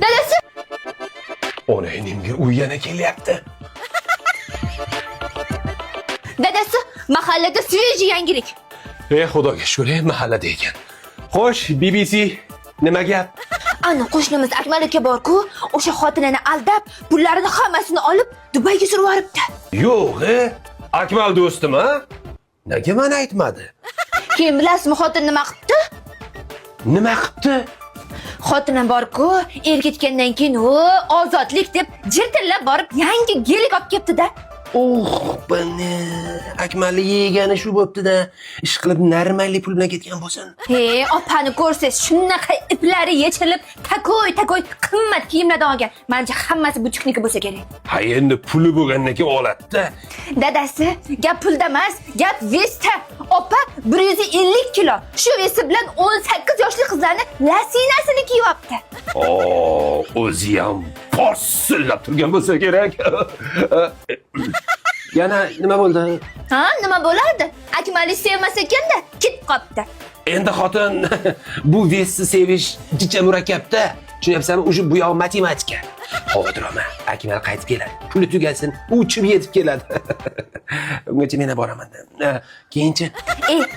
Dadasi. Onangga u yana kelyapti. Dadasi, mahallada sveji yangilik. Xudoga shukr, mahallada ekan. Xo'sh, BBC nima gap? Ana qo'shnimiz Akmal aka bor-ku, o'sha xotinini aldab, pullarini hammasini olib Dubayga surib yuboribdi. Yo'q, Akmal do'stim, ha? Nega mana aytmadi? Keyin bilasizmi xotin nima qilibdi? Nima qilibdi? Xotinim bor-ku, er ketgandan keyin u ozodlik deb jirtillab borib yangi gelik olib kelibdi-da. Bani Akmalni yegani shu bo'pti-da. Ish qilib normalniy pul bilan ketgan bo'lsin. Opani ko'rsangiz, shunaqa iplari yechilib, takoy qimmat kiyimlardan olgan. Menimcha hammasi butikniki bo'lsa kerak. Ha, endi puli bo'lgandan keyin oladi-da. Dadasi, gap pulda emas, gap vesta. Opa 150 kilo. Shu vesti bilan 18 yoshli qizlarni lasinasini kiyyapti. O'zi ham porsillab turgan bo'lsa kerak. Yana nima bo'ldi? Ha, nima bo'lardi? Akmalni sevmas ekanda, ketib qopti. Endi xotin bu vestni sevish jicha murakkabda. Tushunyapsanmi? O'sha bu yoq matematika. Xotiroma, Akmal qaytib keladi. Puli tugasin, u uchib yetib keladi. Ungacha men boraman. Keyinchi?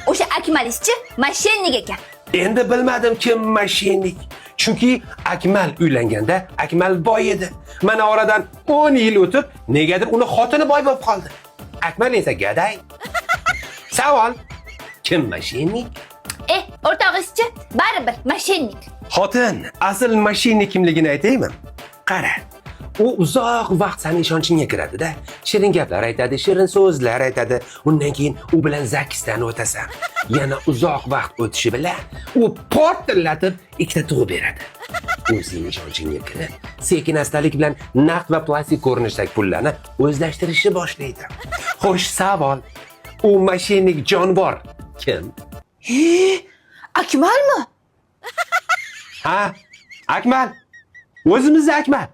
O'sha Akmalchi mashinnik ekan. Endi bilmadim kim mashinnik. Chunki Akmal uylanganda Akmal boy edi. Mana oradan 10 yil o'tib, negadir uni xotini boy bo'lib qoldi. Akmal esa gaday. Savol: kim mashinnik? O'rtog'izchi, baribir mashinnik. Xotin, asl mashinnik kimligini aytaymi? Qara. U uzoq vaqt seni ishonchingga kiradi-da. Shirin gaplar aytadi, shirin so'zlar aytadi. Undan keyin u bilan zakisdan o'tasan. Yana uzoq vaqt o'tishi bilan u portlatib ikkita tug'ib beradi. U sening ishonchingga kirib, sekin-astalik bilan naqd va plastik ko'rinishdagi pullarni o'zlashtirishni boshlaydi. Xo'sh, savol: u mashinnik jonivor kim? Akmalmi? Ha? Akmal. O'zimiz Akmal.